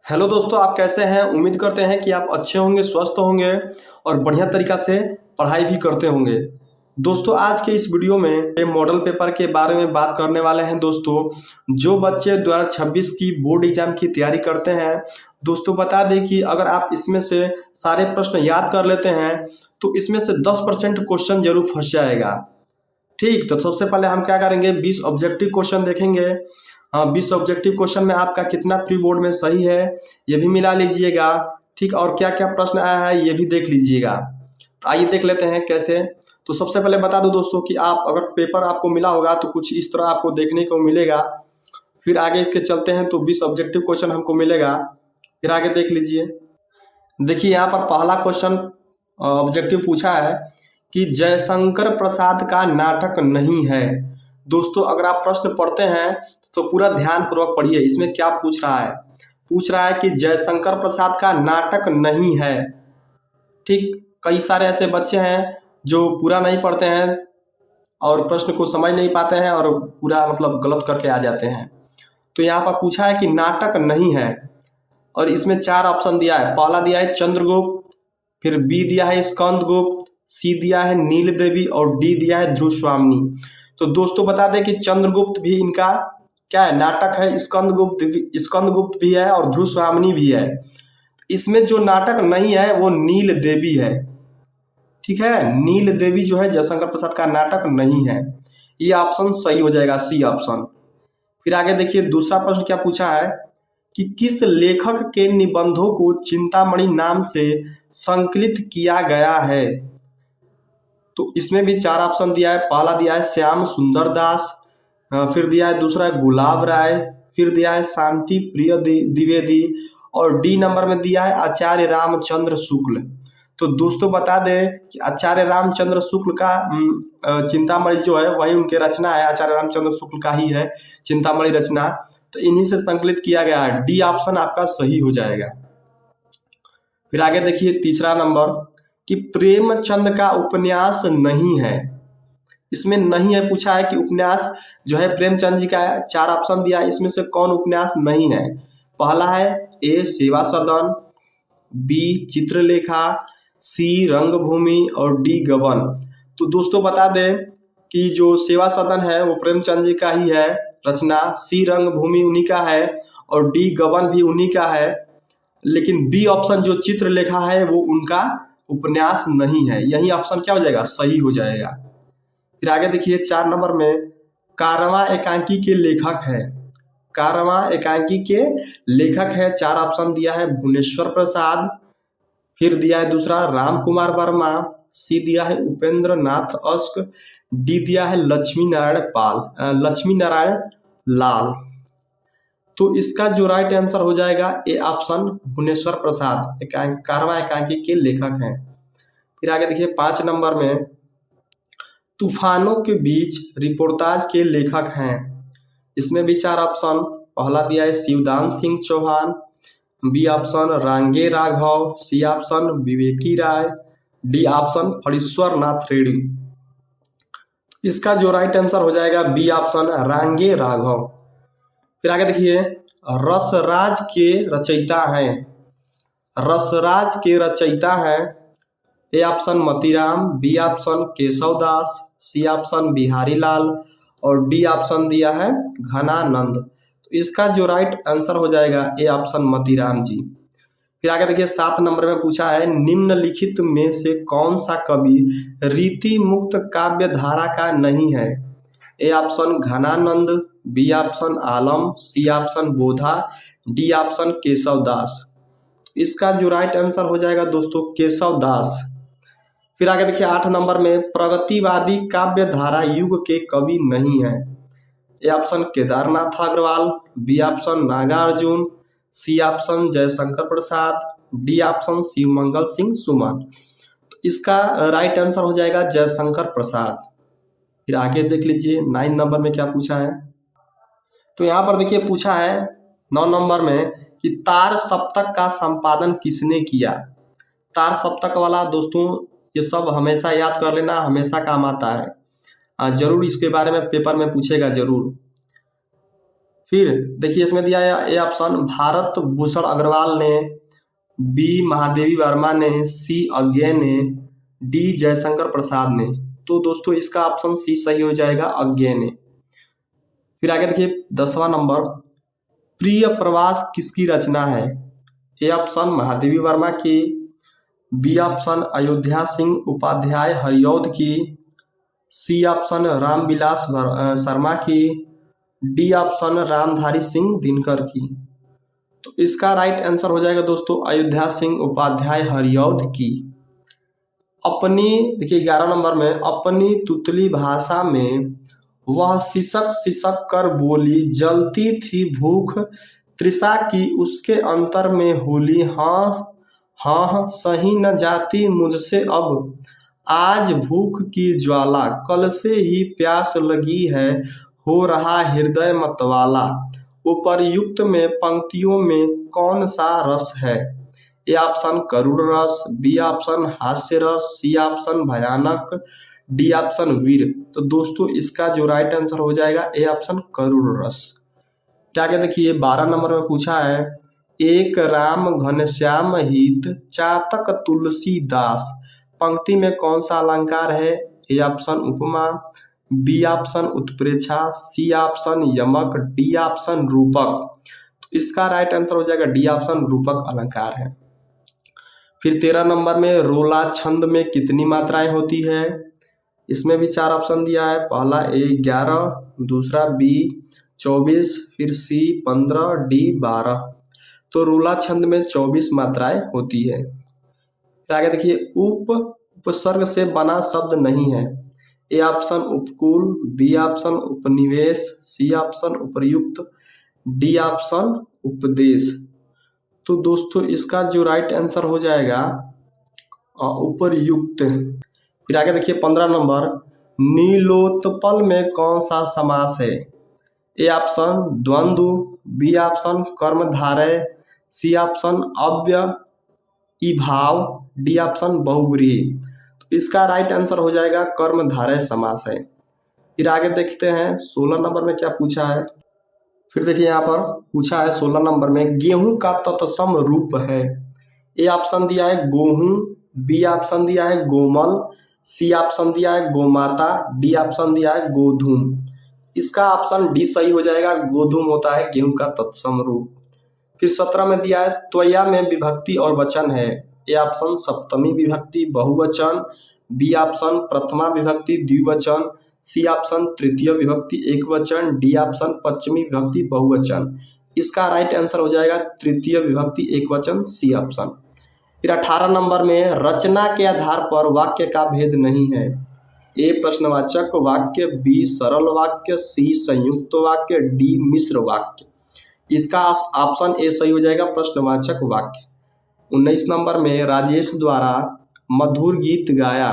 Hello दोस्तों, आप कैसे हैं। उम्मीद करते हैं कि आप अच्छे होंगे, स्वस्थ होंगे और बढ़िया तरीक़ा से पढ़ाई भी करते होंगे। दोस्तों, आज के इस वीडियो में ये मॉडल पेपर के बारे में बात करने वाले हैं। दोस्तों, जो बच्चे 2026 की बोर्ड एग्जाम की तैयारी करते हैं, दोस्तों बता दें कि अगर आप इसमें से सारे प्रश्न याद कर लेते हैं तो इसमें से 10% क्वेश्चन जरूर फंस जाएगा। ठीक, तो सबसे पहले हम क्या करेंगे, 20 ऑब्जेक्टिव क्वेश्चन देखेंगे। हाँ, 20 ऑब्जेक्टिव क्वेश्चन में आपका कितना प्री बोर्ड में सही है ये भी मिला लीजिएगा। ठीक, और क्या क्या प्रश्न आया है ये भी देख लीजिएगा। तो आइए देख लेते हैं कैसे। तो सबसे पहले बता दूं दोस्तों कि आप अगर पेपर आपको मिला होगा तो कुछ इस तरह आपको देखने को मिलेगा। फिर आगे इसके चलते हैं तो 20 ऑब्जेक्टिव क्वेश्चन हमको मिलेगा। फिर आगे देख लीजिए। देखिए यहाँ पर पहला क्वेश्चन ऑब्जेक्टिव पूछा है कि जयशंकर प्रसाद का नाटक नहीं है। दोस्तों, अगर आप प्रश्न पढ़ते हैं तो पूरा ध्यान पूर्वक पढ़िए। इसमें क्या पूछ रहा है, पूछ रहा है कि जयशंकर प्रसाद का नाटक नहीं है। ठीक, कई सारे ऐसे बच्चे हैं जो पूरा नहीं पढ़ते हैं और प्रश्न को समझ नहीं पाते हैं और पूरा मतलब गलत करके आ जाते हैं। तो यहाँ पर पूछा है कि नाटक नहीं है और इसमें 4 ऑप्शन दिया है। पहला दिया है चंद्रगुप्त, फिर बी दिया है स्कंदगुप्त, सी दिया है नील देवी और डी दिया है ध्रुवस्वामिनी। तो दोस्तों बता दें कि चंद्रगुप्त भी इनका क्या है, नाटक है। स्कंदगुप्त भी है और ध्रुवस्वामिनी भी है। इसमें जो नाटक नहीं है वो नील देवी है। ठीक है, नील देवी जो है जयशंकर प्रसाद का नाटक नहीं है। ये ऑप्शन सही हो जाएगा, सी ऑप्शन। फिर आगे देखिए दूसरा प्रश्न क्या पूछा है कि किस लेखक के निबंधों को चिंतामणि नाम से संकलित किया गया है। तो इसमें भी 4 ऑप्शन दिया है। पहला दिया है श्याम सुंदर दास, फिर दिया है दूसरा है गुलाब राय, फिर दिया है शांति प्रिय द्विवेदी और डी नंबर में दिया है आचार्य रामचंद्र शुक्ल। तो दोस्तों बता दें कि आचार्य रामचंद्र शुक्ल का चिंतामणि जो है वही उनके रचना है। आचार्य रामचंद्र शुक्ल का ही है चिंतामणि रचना। तो इन्हीं से संकलित किया गया है। डी ऑप्शन आपका सही हो जाएगा। फिर आगे देखिए तीसरा नंबर कि प्रेमचंद का उपन्यास नहीं है। इसमें नहीं है पूछा है कि उपन्यास जो है प्रेमचंद जी का है। 4 ऑप्शन दिया है, इसमें से कौन उपन्यास नहीं है। पहला है ए सेवा सदन, बी चित्रलेखा, सी रंगभूमि और डी गबन। तो दोस्तों बता दें कि जो सेवा सदन है वो प्रेमचंद जी का ही है रचना, सी रंगभूमि उन्हीं का है और डी गबन भी उन्हीं का है। लेकिन बी ऑप्शन जो चित्रलेखा है वो उनका उपन्यास नहीं है। यही ऑप्शन क्या हो जाएगा, सही हो जाएगा। फिर आगे देखिए 4 नंबर में कारवां एकांकी के लेखक है। कारवां एकांकी के लेखक है, 4 ऑप्शन दिया है भुवनेश्वर प्रसाद, फिर दिया है दूसरा राम कुमार वर्मा, सी दिया है उपेंद्र नाथ अश्क, डी दिया है लक्ष्मी नारायण लाल। तो इसका जो राइट आंसर हो जाएगा ए ऑप्शन भुवनेश्वर प्रसाद कारवां एकांकी के लेखक हैं। फिर आगे देखिए 5 नंबर में तूफानों के बीच रिपोर्टाज के लेखक हैं। इसमें भी 4 ऑप्शन। पहला दिया है शिवदान सिंह चौहान, बी ऑप्शन रांगे राघव, सी ऑप्शन विवेकी राय, डी ऑप्शन फणीश्वर नाथ रेड्डी। इसका जो राइट आंसर हो जाएगा बी ऑप्शन रांगे राघव। फिर आगे देखिए रसराज के रचयिता हैं। रसराज के रचयिता हैं A option Matiram, B option Keshav Das, C option Bihari Lal और डी ऑप्शन दिया है घनानंद। तो इसका जो राइट आंसर हो जाएगा ए ऑप्शन मतीराम जी। फिर आगे देखिए 7 नंबर में पूछा है निम्नलिखित में से कौन सा कवि रीति मुक्त काव्य धारा का नहीं है। A option Ghananand, B option Alam, C option Bodha, D option Keshav Das. इसका जो राइट आंसर हो जाएगा दोस्तों केशव दास। फिर आगे देखिए 8 नंबर में प्रगतिवादी काव्य धारा युग के कवि नहीं है। A option Kedarnath Agrawal, B option Nagarjun, C option Jaishankar Prasad, D option Shivmangal Singh Suman. तो इसका राइट आंसर हो जाएगा जयशंकर प्रसाद। फिर आगे देख लीजिए 9 नंबर में क्या पूछा है। तो यहाँ पर देखिए पूछा है 9 नंबर में कि तार सप्तक का संपादन किसने किया। तार सप्तक वाला दोस्तों ये सब हमेशा याद कर लेना, हमेशा काम आता है। जरूर इसके बारे में पेपर में पूछेगा जरूर। फिर देखिए इसमें दिया है ए ऑप्शन भारत भूषण अग्रवाल ने, बी महादेवी वर्मा ने, सी अज्ञे ने, डी जयशंकर प्रसाद ने। तो दोस्तों इसका ऑप्शन सी सही हो जाएगा, अज्ञे ने। फिर आगे देखिए 10वां नंबर, प्रिय प्रवास किसकी रचना है? ए ऑप्शन महादेवी वर्मा की, बी ऑप्शन अयोध्या सिंह उपाध्याय हरिऔध की, सी ऑप्शन रामविलास शर्मा की, डी ऑप्शन रामधारी सिंह दिनकर की। तो इसका राइट आंसर हो जाएगा दोस्तों अयोध्या सिंह उपाध्याय हरिऔध की। अपनी देखिए 11 नंबर में, अपनी तुतली भाषा में वह सिसक सिसक कर बोली, जलती थी भूख तृषा की उसके अंतर में होली, हाँ हाँ सही न जाती मुझसे अब, आज भूख की ज्वाला कल से ही प्यास लगी है, हो रहा हृदय मतवाला, उपर्युक्त में पंक्तियों में कौन सा रस है? ए ऑप्शन करुण रस, बी ऑप्शन हास्य रस, सी ऑप्शन भयानक, डी ऑप्शन वीर। तो दोस्तों इसका जो राइट आंसर हो जाएगा ए ऑप्शन करुण रस। क्या क्या देखिए 12 नंबर में पूछा है, एक राम घनश्याम हित चातक तुलसीदास, पंक्ति में कौन सा अलंकार है? ए ऑप्शन उपमा, बी ऑप्शन उत्प्रेक्षा, सी ऑप्शन यमक, डी ऑप्शन रूपक। तो इसका राइट आंसर हो जाएगा डी ऑप्शन रूपक अलंकार है। फिर 13 नंबर में, रोला छंद में कितनी मात्राएं होती है? इसमें भी 4 ऑप्शन दिया है, पहला ए 11, दूसरा बी 24, फिर सी 15, डी 12। तो रोला छंद में 24 मात्राएं होती है। फिर आगे देखिए उपसर्ग से बना शब्द नहीं है। ए ऑप्शन उपकूल, बी ऑप्शन उपनिवेश, सी ऑप्शन उपर्युक्त, डी ऑप्शन उपदेश। तो दोस्तों इसका जो राइट आंसर हो जाएगा उपर्युक्त। फिर आगे देखिए 15 नंबर, नीलोत्पल में कौन सा समास है? ए ऑप्शन द्वंद्व, बी ऑप्शन कर्मधारय, सी ऑप्शन अव्ययीभाव, डी ऑप्शन बहुव्रीहि। तो इसका राइट आंसर हो जाएगा कर्मधारय समास है। फिर आगे देखते हैं 16 नंबर में क्या पूछा है। फिर देखिए यहाँ पर पूछा है 16 नंबर में, गेहूं का तत्सम रूप है। ए ऑप्शन दिया है गोहूं, बी ऑप्शन दिया है गोमल, सी ऑप्शन दिया है गोमाता, डी ऑप्शन दिया है गोधूम। इसका ऑप्शन डी सही हो जाएगा, गोधूम होता है गेहूं का तत्सम रूप। फिर 17 में दिया है त्वया में विभक्ति और वचन है। ए ऑप्शन सप्तमी विभक्ति बहुवचन, बी ऑप्शन प्रथमा विभक्ति द्विवचन, सी ऑप्शन तृतीय विभक्ति एकवचन, डी ऑप्शन पंचमी विभक्ति बहुवचन। इसका राइट आंसर हो जाएगा तृतीय विभक्ति एकवचन, सी ऑप्शन। फिर 18 नंबर में, रचना के आधार पर वाक्य का भेद नहीं है। ए प्रश्नवाचक वाक्य, बी सरल वाक्य, सी संयुक्त वाक्य, डी मिश्र वाक्य। इसका ऑप्शन ए सही हो जाएगा, प्रश्नवाचक वाक्य। 19 नंबर में, राजेश द्वारा मधुर गीत गाया,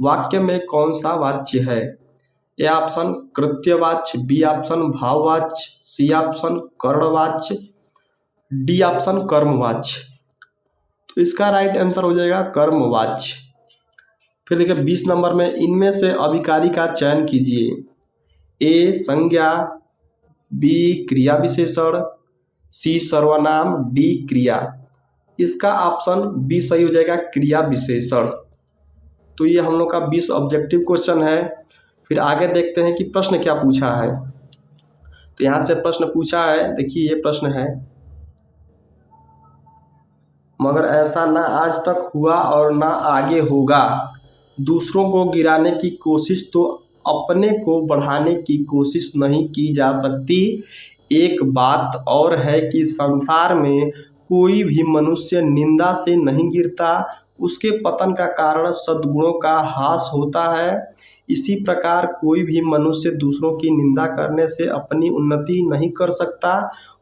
वाक्य में कौन सा वाच्य है? ए ऑप्शन कृत्यवाच्य, बी ऑप्शन भाववाच्य, सी ऑप्शन कर्णवाच्य, डी ऑप्शन कर्मवाच्य। तो इसका राइट आंसर हो जाएगा कर्मवाच्य। फिर देखिए 20 नंबर में, इनमें से अभिकारी का चयन कीजिए। ए संज्ञा, बी क्रिया विशेषण, सी सर्वनाम, डी क्रिया। इसका ऑप्शन बी सही हो जाएगा, क्रिया विशेषण। तो ये हम लोग का 20 ऑब्जेक्टिव क्वेश्चन है। फिर आगे देखते हैं कि प्रश्न क्या पूछा है। तो यहाँ से प्रश्न पूछा है, देखिए ये प्रश्न है, मगर ऐसा ना आज तक हुआ और ना आगे होगा, दूसरों को गिराने की कोशिश तो अपने को बढ़ाने की कोशिश नहीं की जा सकती। एक बात और है कि संसार में कोई भी मनुष्य निंदा से नहीं गिरता, उसके पतन का कारण सद्गुणों का ह्रास होता है। इसी प्रकार कोई भी मनुष्य दूसरों की निंदा करने से अपनी उन्नति नहीं कर सकता।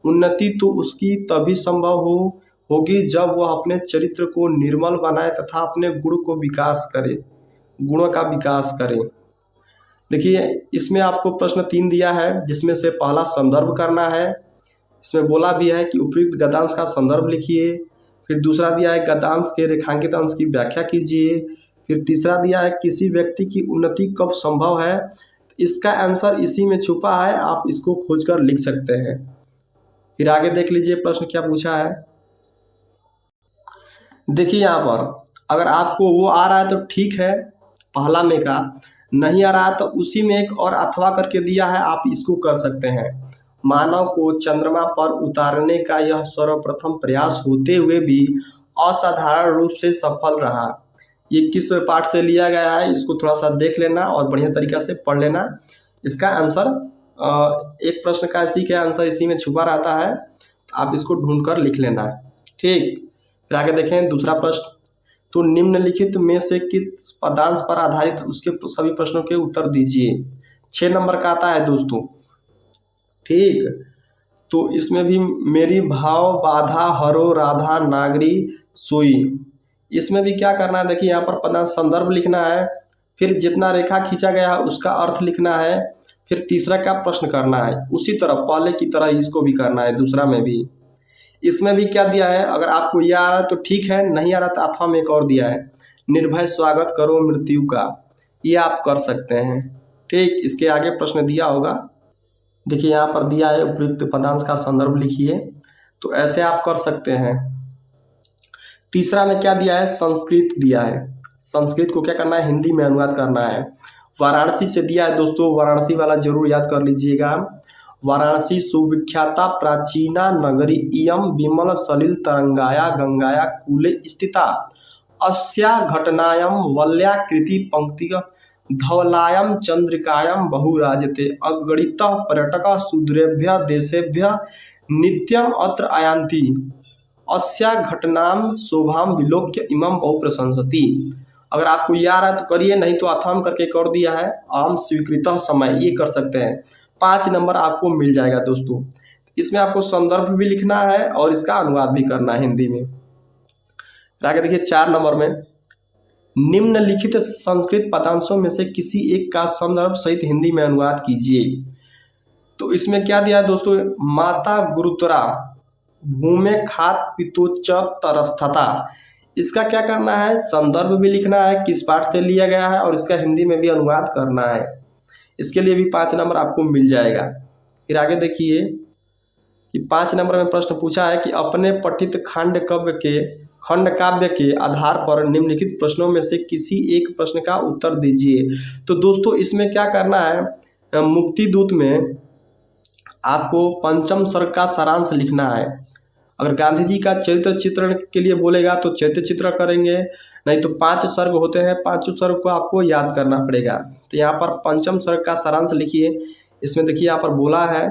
उन्नति तो उसकी तभी संभव होगी जब वह अपने चरित्र को निर्मल बनाए तथा अपने गुणों का विकास करे। देखिए इसमें आपको प्रश्न 3 दिया है, जिसमें से पहला संदर्भ करना है। इसमें बोला भी है कि उपयुक्त गद्यांश का संदर्भ लिखिए। फिर दूसरा दिया है गद्यांश के रेखांकित अंश की व्याख्या कीजिए। फिर तीसरा दिया है किसी व्यक्ति की उन्नति कब संभव है, इसका आंसर इसी में छुपा है, आप इसको खोजकर लिख सकते हैं। फिर आगे देख लीजिए प्रश्न क्या पूछा है। देखिए यहाँ पर अगर आपको वो आ रहा है तो ठीक है, पहला में का नहीं आ रहा है तो उसी में एक और अथवा करके दिया है, आप इसको कर सकते हैं। मानव को चंद्रमा पर उतारने का यह सर्वप्रथम प्रयास होते हुए भी असाधारण रूप से सफल रहा। ये किस पाठ से लिया गया है, इसको थोड़ा सा देख लेना और बढ़िया तरीका से पढ़ लेना। इसका आंसर एक प्रश्न का इसी का आंसर इसी में छुपा रहता है, आप इसको ढूंढ कर लिख लेना है। ठीक, फिर आगे देखें दूसरा प्रश्न। तो निम्नलिखित में से किस पदांश पर आधारित उसके सभी प्रश्नों के उत्तर दीजिए। 6 नंबर का आता है दोस्तों। ठीक, तो इसमें भी मेरी भाव बाधा हरो राधा नागरी सोई, इसमें भी क्या करना है, देखिए यहाँ पर पदांश संदर्भ लिखना है, फिर जितना रेखा खींचा गया है उसका अर्थ लिखना है, फिर तीसरा का प्रश्न करना है। उसी तरह पहले की तरह इसको भी करना है, दूसरा में भी। इसमें भी क्या दिया है, अगर आपको यह आ रहा है तो ठीक है, नहीं आ रहा तो अथवा में एक और दिया है, निर्भय स्वागत करो मृत्यु का, ये आप कर सकते हैं। ठीक, इसके आगे प्रश्न दिया होगा, देखिए यहाँ पर दिया है उपयुक्त पदांश का संदर्भ लिखिए, तो ऐसे आप कर सकते हैं। तीसरा में क्या दिया है, संस्कृत दिया है, संस्कृत को क्या करना है, हिंदी में अनुवाद करना है। वाराणसी से दिया है दोस्तों, वाराणसी वाला जरूर याद कर लीजिएगा। वाराणसी सुविख्याता प्राचीना नगरी इयम विमल सलिल तरंगाया गंगाया कूले स्थिता अस्या घटनायम वल्याकृति पंक्ति धवलायम चंद्रिकायम बहुराजते अगणित पर्यटक सुदूरेभ्य देशेभ्य नित्यम अत्र आयान्ति अस्या घटनाम शोभाम विलोक्य इमं बहु प्रशंसति। अगर आपको ये आ रहा है तो करिए, नहीं तो अथम करके कर दिया है आम स्वीकृत समय, ये कर सकते हैं। 5 नंबर आपको मिल जाएगा दोस्तों। इसमें आपको संदर्भ भी लिखना है और इसका अनुवाद भी करना है हिंदी में। आगे देखिए 4 नंबर में, निम्नलिखित संस्कृत पदांशों में से किसी एक का संदर्भ सहित हिंदी में अनुवाद कीजिए। तो इसमें क्या दिया है दोस्तों, माता गुरुतरा भूमे खात पितोच्च तरस्थता, इसका क्या करना है, संदर्भ भी लिखना है, किस पाठ से लिया गया है और इसका हिंदी में भी अनुवाद करना है। इसके लिए भी 5 नंबर आपको मिल जाएगा। फिर आगे देखिए कि 5 नंबर में प्रश्न पूछा है कि अपने पठित खंड काव्य के आधार पर निम्नलिखित प्रश्नों में से किसी एक प्रश्न का उत्तर दीजिए। तो दोस्तों इसमें क्या करना है, मुक्ति दूत में आपको पंचम सर्ग का सारांश लिखना है। अगर गांधी जी का चरित्र चित्रण के लिए बोलेगा तो चरित्र चित्र करेंगे, नहीं तो 5 सर्ग होते हैं, 5 सर्ग को आपको याद करना पड़ेगा। तो यहाँ पर पंचम सर्ग का सारांश लिखिए। इसमें देखिए यहाँ पर बोला है,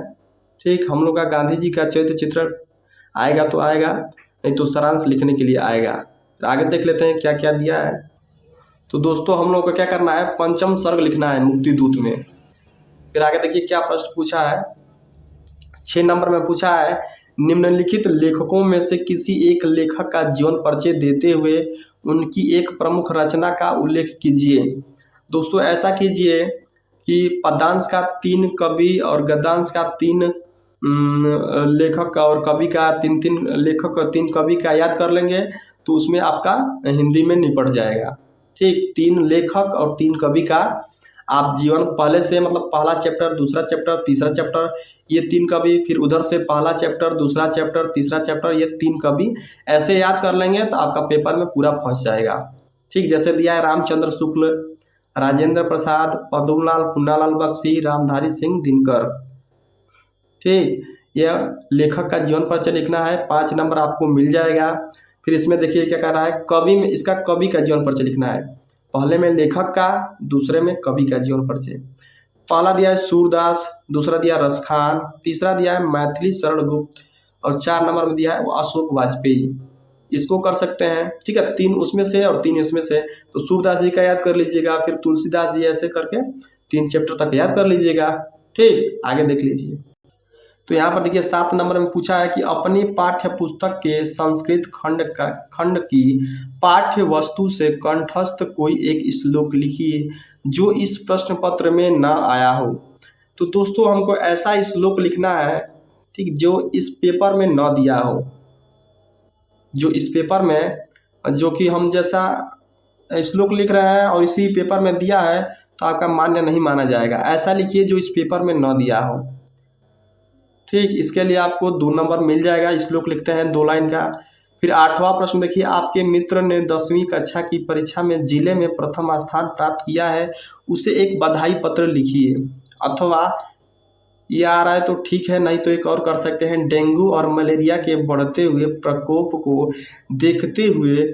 ठीक, हम लोग का गांधी जी का चरित्र चित्रण आएगा तो आएगा, नहीं तो सारांश लिखने के लिए आएगा। आगे देख लेते हैं क्या क्या दिया है। तो दोस्तों हम लोग को क्या करना है, पंचम सर्ग लिखना है मुक्ति दूत में। फिर आगे देखिए क्या प्रश्न पूछा है, 6 नंबर में पूछा है, निम्नलिखित लेखकों में से किसी एक लेखक का जीवन परिचय देते हुए उनकी एक प्रमुख रचना का उल्लेख कीजिए। दोस्तों ऐसा कीजिए कि पद्यांश का 3 कवि और गद्यांश का 3 लेखक का और कवि का 3 लेखक 3 कवि का याद कर लेंगे तो उसमें आपका हिंदी में निपट जाएगा। ठीक, 3 लेखक और 3 कवि का आप जीवन पहले से, मतलब पहला चैप्टर, दूसरा चैप्टर, तीसरा चैप्टर, ये 3 कवि, फिर उधर से पहला चैप्टर, दूसरा चैप्टर, तीसरा चैप्टर, ये 3 कवि ऐसे याद कर लेंगे तो आपका पेपर में पूरा फंस जाएगा। ठीक, जैसे दिया है रामचंद्र शुक्ल, राजेंद्र प्रसाद, पद्मलाल, पुन्नालाल बख्शी, रामधारी सिंह दिनकर। ठीक, यह लेखक का जीवन परिचय लिखना है, 5 नंबर आपको मिल जाएगा। फिर इसमें देखिए क्या कह रहा है, कवि में इसका कवि का जीवन परिचय लिखना है, पहले में लेखक का, दूसरे में कवि का जीवन परिचय। पहला दिया है सूरदास, दूसरा दिया रसखान, तीसरा दिया है मैथिली शरण गुप्त और 4 नंबर में दिया है वो अशोक वाजपेयी। इसको कर सकते हैं, ठीक है, 3 उसमें से और 3 इसमें से। तो सूरदास जी का याद कर लीजिएगा, फिर तुलसीदास जी, ऐसे करके 3 चैप्टर तक याद कर लीजिएगा। ठीक, आगे देख लीजिए। तो यहाँ पर देखिए 7 नंबर में पूछा है कि अपनी पाठ्य पुस्तक के संस्कृत खंड की पाठ्य वस्तु से कंठस्थ कोई एक श्लोक लिखिए जो इस प्रश्न पत्र में ना आया हो। तो दोस्तों हमको ऐसा श्लोक लिखना है, ठीक, जो इस पेपर में न दिया हो, जो इस पेपर में, जो कि हम जैसा श्लोक लिख रहे हैं और इसी पेपर में दिया है तो आपका मान्य नहीं माना जाएगा। ऐसा लिखिए जो इस पेपर में न दिया हो। ठीक, इसके लिए आपको 2 नंबर मिल जाएगा। श्लोक लिखते हैं 2 लाइन का। फिर 8वां प्रश्न देखिए, आपके मित्र ने 10वीं कक्षा की परीक्षा में जिले में प्रथम स्थान प्राप्त किया है, उसे एक बधाई पत्र लिखिए। अथवा ये आ रहा है तो ठीक है, नहीं तो एक और कर सकते हैं, डेंगू और मलेरिया के बढ़ते हुए प्रकोप को देखते हुए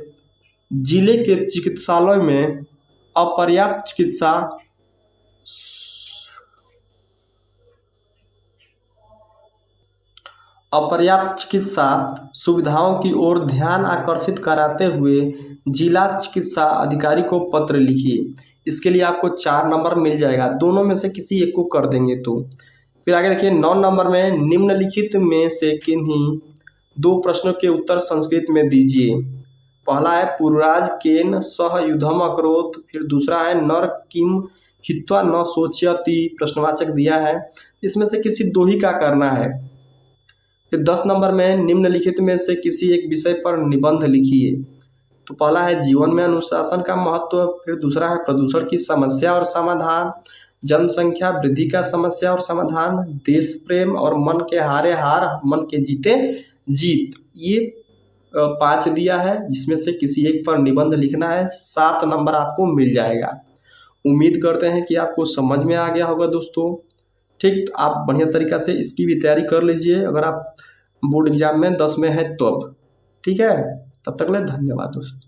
जिले के चिकित्सालय में अपर्याप्त चिकित्सा सुविधाओं की ओर ध्यान आकर्षित कराते हुए जिला चिकित्सा अधिकारी को पत्र लिखिए। इसके लिए आपको 4 नंबर मिल जाएगा, दोनों में से किसी एक को कर देंगे तो। फिर आगे देखिए 9 नंबर में, निम्नलिखित में से किन्हीं 2 प्रश्नों के उत्तर संस्कृत में दीजिए। पहला है पुरुराज केन सह युद्धम अकरोत, फिर दूसरा है नर किम हित्वा न सोचयति, प्रश्नवाचक दिया है। इसमें से किसी 2 ही का करना है। फिर 10 नंबर में, निम्नलिखित में से किसी एक विषय पर निबंध लिखिए। तो पहला है जीवन में अनुशासन का महत्व, फिर दूसरा है प्रदूषण की समस्या और समाधान, जनसंख्या वृद्धि का समस्या और समाधान, देश प्रेम और मन के हारे हार मन के जीते जीत। ये 5 दिया है, जिसमें से किसी एक पर निबंध लिखना है। 7 नंबर आपको मिल जाएगा। उम्मीद करते हैं कि आपको समझ में आ गया होगा दोस्तों। ठीक, आप बढ़िया तरीक़ा से इसकी भी तैयारी कर लीजिए अगर आप बोर्ड एग्जाम में 10 में है तो। ठीक है, तब तक के लिए धन्यवाद दोस्तों।